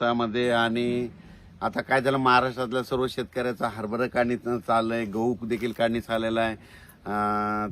भारतामध्ये आणि आता काय झालं, महाराष्ट्रातल्या सर्व शेतकऱ्याचा हरभरा काढणी चालू आहे, गहू देखील काढणी चाललेला आहे,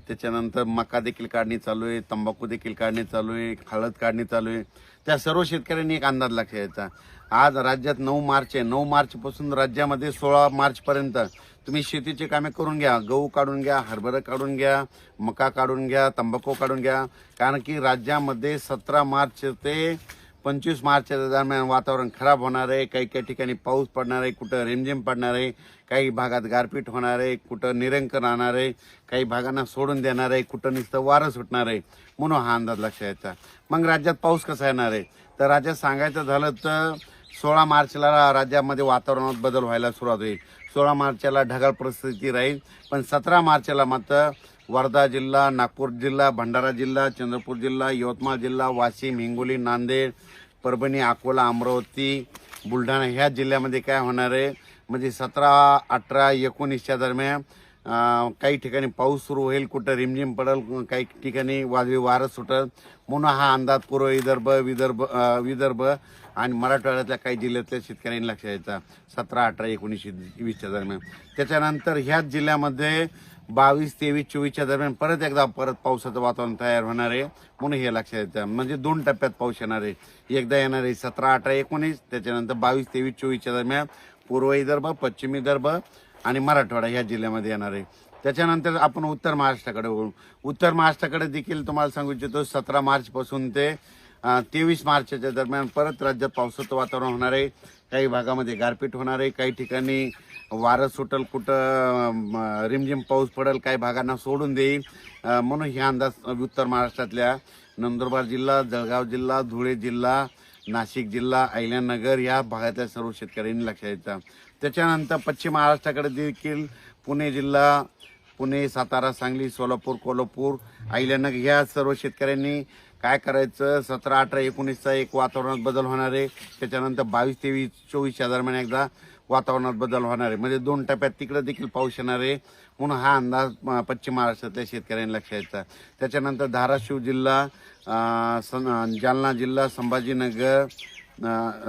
त्याच्यानंतर मका देखील काढणी चालू आहे, तंबाखू देखील काढणी चालू आहे, हळद काढणी चालू आहे. त्या सर्व शेतकऱ्यांनी एक अंदाज लक्षात घ्यायचा. आज राज्यात 9 मार्च आहे. 9 मार्च पासून राज्यामध्ये 16 मार्च पर्यंत तुम्ही शेतीची कामे करून घ्या. गहू काढून घ्या, हरभरा काढून घ्या, मका काढून घ्या, तंबाखू काढून घ्या. कारण की राज्यामध्ये 17 मार्च ते 25 मार्चच्या दरम्यान वातावरण खराब होणार आहे. काही काही ठिकाणी पाऊस पडणार आहे, कुठं रिमझिम पडणार आहे, काही भागात गारपीट होणार आहे, कुठं निरंक राहणार आहे, काही भागांना सोडून देणार आहे, कुठं नुसतं वारं सुटणार आहे. म्हणून हा अंदाज लक्षात यायचा. मग राज्यात पाऊस कसा येणार आहे, तर राज्यात सांगायचं झालं तर 16 मार्चला राज्यामध्ये वातावरणात बदल व्हायला सुरुवात होईल. 16 मार्चला ढगाळ परिस्थिती राहील, पण 17 मार्चला मात्र वर्धा जिल्हा, नागपूर जिल्हा, भंडारा जिल्हा, चंद्रपूर जिल्हा, यवतमाळ जिल्हा, वाशिम, हिंगोली, नांदेड, परभणी, अकोला, अमरावती, बुलढाणा ह्या जिल्ह्यामध्ये काय होणार आहे, म्हणजे 17, 18, 19च्या दरम्यान काही ठिकाणी पाऊस सुरू होईल, कुठं रिमझिम पडेल, काही ठिकाणी वादळी वारं सुटेल. म्हणून हा अंदाज पूर्व विदर्भ आणि मराठवाड्यातल्या काही जिल्ह्यातल्या शेतकऱ्यांनी लक्षात द्यायचा. 17, 18, 19, 20च्या दरम्यान. त्याच्यानंतर ह्याच जिल्ह्यामध्ये 22, 23, 24च्या दरम्यान परत पावसाचं वातावरण तयार होणार आहे. म्हणून हे लक्षात येतं. म्हणजे 2 टप्प्यात पाऊस येणार आहे. एकदा येणार आहे 17, 18, 19, त्याच्यानंतर 22, 23, 24च्या दरम्यान पूर्व विदर्भ, पश्चिम विदर्भ आणि मराठवाडा ह्या जिल्ह्यामध्ये येणार आहे. त्याच्यानंतर आपण उत्तर महाराष्ट्राकडे वळू. उत्तर महाराष्ट्राकडे देखील तुम्हाला सांगू इच्छितो 17 मार्च पासून ते 23 मार्चच्या दरम्यान परत राज्यात पावसाचं वातावरण होणार आहे. काही भागामध्ये गारपीट होणार आहे, काही ठिकाणी वारं सुटल, कुठं रिमझिम पाऊस पडेल, काही भागांना सोडून देईल. म्हणून हे अंदाज उत्तर महाराष्ट्रातल्या नंदुरबार जिल्हा, जळगाव जिल्हा, धुळे जिल्हा, नाशिक जिल्हा, अहिल्यानगर या भागातल्या सर्व शेतकऱ्यांनी लक्षात द्यायचा. त्याच्यानंतर पश्चिम महाराष्ट्राकडे देखील पुणे जिल्हा, पुणे, सातारा, सांगली, सोलापूर, कोल्हापूर, अहिल्यानगर या सर्व शेतकऱ्यांनी काय करायचं, 17, 18, 19चा एक वातावरणात बदल होणार आहे. त्याच्यानंतर 22, 23, 24च्या दरम्यान एकदा वातावरणात बदल होणार आहे. म्हणजे 2 टप्प्यात तिकडे देखील पाऊस येणार आहे. म्हणून हा अंदाज पश्चिम महाराष्ट्रातल्या शेतकऱ्यांनी लक्षात द्यायचा. त्याच्यानंतर धाराशिव जिल्हा, जालना जिल्हा,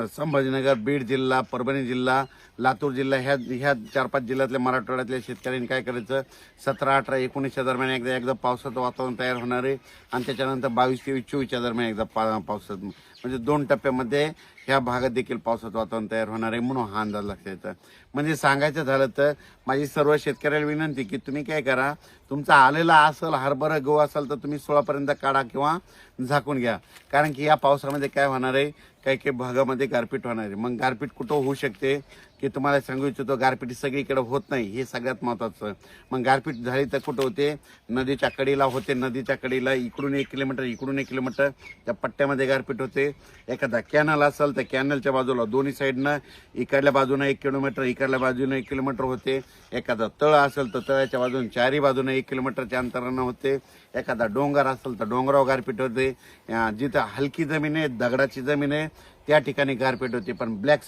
संभाजीनगर, बीड जिल्हा, परभणी जिल्हा, लातूर जिल्हा ह्या 4-5 जिल्ह्यातल्या मराठवाड्यातल्या शेतकऱ्यांनी काय करायचं, 17, 18, 19च्या दरम्यान एकदा पावसाचं वातावरण तयार होणार आहे. आणि त्याच्यानंतर 22, 23, 24च्या दरम्यान एकदा पावसाचं, म्हणजे 2 टप्प्यामध्ये ह्या भागात देखील पावसाचं वातावरण तयार होणार आहे. म्हणून हा अंदाज लक्षात येतो. म्हणजे सांगायचं झालं तर माझी सर्व शेतकऱ्याला विनंती की तुम्ही काय करा, तुमचा आलेला असेल हरभरा गहू असेल तर तुम्ही 16 पर्यंत काढा किंवा झाकून घ्या. कारण की या पावसामध्ये काय होणार आहे, काही काही भागामध्ये गारपीट होणार आहे. मग गारपीट कुठं होऊ शकते की तुम्हाला सांगू इच्छितो, गारपीट सगळीकडे होत नाही, हे सगळ्यात महत्त्वाचं. मग गारपीट झाली तर कुठं होते, नदीच्या कडेला होते. नदीच्या कडेला इकडून 1 किलोमीटर, इकडून 1 किलोमीटर त्या पट्ट्यामध्ये गारपीट होते. एखादा कॅनल असेल तर कॅनलच्या बाजूला दोन्ही साईडनं इकडल्या बाजूने 1 किलोमीटर, इकडल्या बाजूने 1 किलोमीटर होते. एखादा तळ असेल तर तळ्याच्या बाजूने 4ही बाजूने 1 किलोमीटरच्या अंतरानं होते. एखादा डोंगर असेल तर डोंगरावर गारपीट होते. जिथं हलकी जमीन आहे, दगडाची जमीन आहे, त्या ठिकाणी गारपीट होते. पण ब्लॅक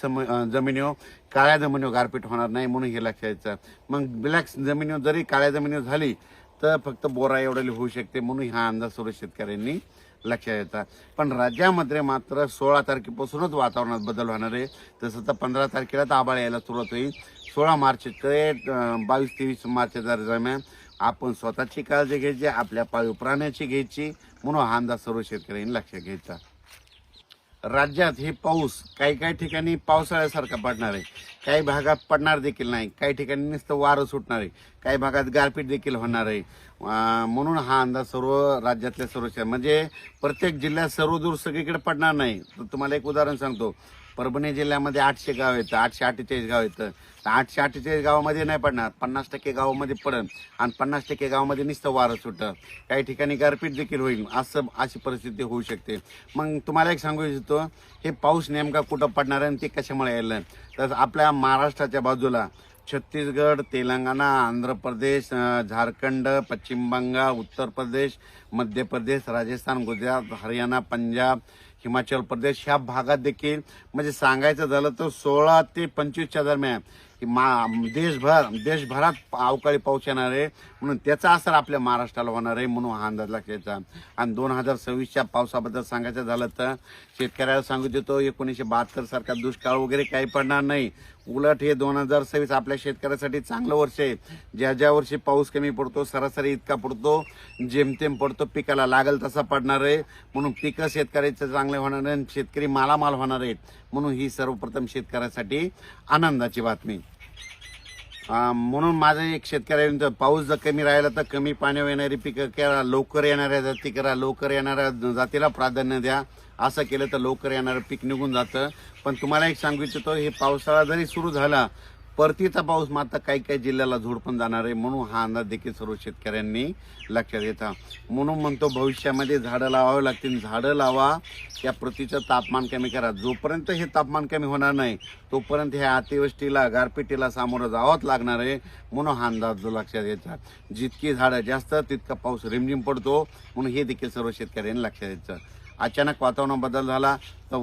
जमिनीवर, काळ्या जमिनीवर गारपीट होणार नाही. म्हणून हे लक्षात द्यायचं. मग ब्लॅक जमिनीवर जरी काळ्या जमिनीवर झाली तर फक्त बोरा एवढी होऊ शकते. म्हणून हा अंदाज सर्व शेतकऱ्यांनी लक्षात येतात. पण राज्यामध्ये मात्र 16 तारखेपासूनच वातावरणात बदल होणार आहे. तसं तर 15 तारखेला तर आभाळ यायला सुरुवात होईल. 16 मार्च ते 22-23 मार्चच्या दरम्यान आपण स्वतःची काळजी घ्यायची, आपल्या पाळीव प्राण्याची घ्यायची. म्हणून हा अंदाज सर्व शेतकऱ्यांनी लक्षात घ्यायचा. राज्यात हे पाऊस काही काही ठिकाणी पावसाळ्यासारखा पडणार आहे, काही भागात पडणार देखील नाही, काही ठिकाणी नुसतं वारं सुटणार आहे, काही भागात गारपीट देखील होणार आहे. म्हणून हा अंदाज सर्व राज्यातल्या सर्व, म्हणजे प्रत्येक जिल्ह्यात सर्वदूर सगळीकडे पडणार नाही. तर तुम्हाला एक उदाहरण सांगतो. परभणी जिल्ह्यामध्ये 800 गाव येतं, 848 गाव येतं. तर 848 गावामध्ये नाही पडणार, 50% गावामध्ये पडेल आणि 50% गावामध्ये नुसतं वारं सुटतं. काही ठिकाणी गारपीट देखील होईल. अशी परिस्थिती होऊ शकते. मग तुम्हाला एक सांगू इच्छितो, हे पाऊस नेमका कुठं पडणार आहे आणि ते कशामुळे यायला. तर आपल्या महाराष्ट्राच्या बाजूला छत्तीसगड, तेलंगणा, आंध्र प्रदेश, झारखंड, पश्चिम बंगाल, उत्तर प्रदेश, मध्य प्रदेश, राजस्थान, गुजरात, हरियाणा, पंजाब, हिमाचल प्रदेश ह्या भागात देखील, म्हणजे सांगायचं झालं तर 16 ते 25च्या दरम्यान की देशभरात अवकाळी पाऊस येणार आहे, म्हणून त्याचा असर आपल्या महाराष्ट्राला होणार आहे, म्हणून हा अंदाज लक्षात घ्यायचा. आणि 2026च्या पावसाबद्दल सांगायचं झालं तर शेतकऱ्याला सांगू देतो, 1972 सारखा दुष्काळ वगैरे काही पडणार नाही. उलट हे 2026 आपल्या शेतकऱ्यासाठी चांगलं वर्ष आहे. ज्या वर्षी पाऊस कमी पडतो, सरासरी इतका पडतो, जेमतेम पडतो, पिकाला लागल तसा पडणार आहे, म्हणून पिकं शेतकऱ्याचं चांगले होणार आहे, शेतकरी मालामाल होणार आहेत, म्हणून ही सर्वप्रथम शेतकऱ्यासाठी आनंदाची बातमी. म्हणून माझं एक शेतकऱ्यांचं, पाऊस जर कमी राहिला तर कमी पाण्यावर येणारी पिकं करा, लवकर येणाऱ्या जाती करा, लवकर येणाऱ्या जातीला प्राधान्य द्या. असं केलं तर लवकर येणारं पीक निघून जातं. पण तुम्हाला एक सांगू इच्छितो, हे पावसाळा जरी सुरू झाला, परतीचा पाऊस मात्र काही काही जिल्ह्याला झोडपून जाणार आहे, म्हणून हा अंदाज देखील सर्व शेतकऱ्यांनी लक्षात घेता. म्हणून म्हणतो भविष्यामध्ये झाडं लावावी लागतील, झाडं लावा, त्या पृथ्वीचं तापमान कमी करा. जोपर्यंत हे तापमान कमी होणार नाही तोपर्यंत ह्या अतिवृष्टीला, गारपिटीला सामोरं जावंच लागणार आहे, म्हणून हा अंदाज लक्षात घ्यायचा. जितकी झाडं जास्त तितका पाऊस रिमझिम पडतो, म्हणून हे देखील सर्व शेतकऱ्यांनी लक्षात घ्यायचं. अचानक वातावरण बदल झाला तर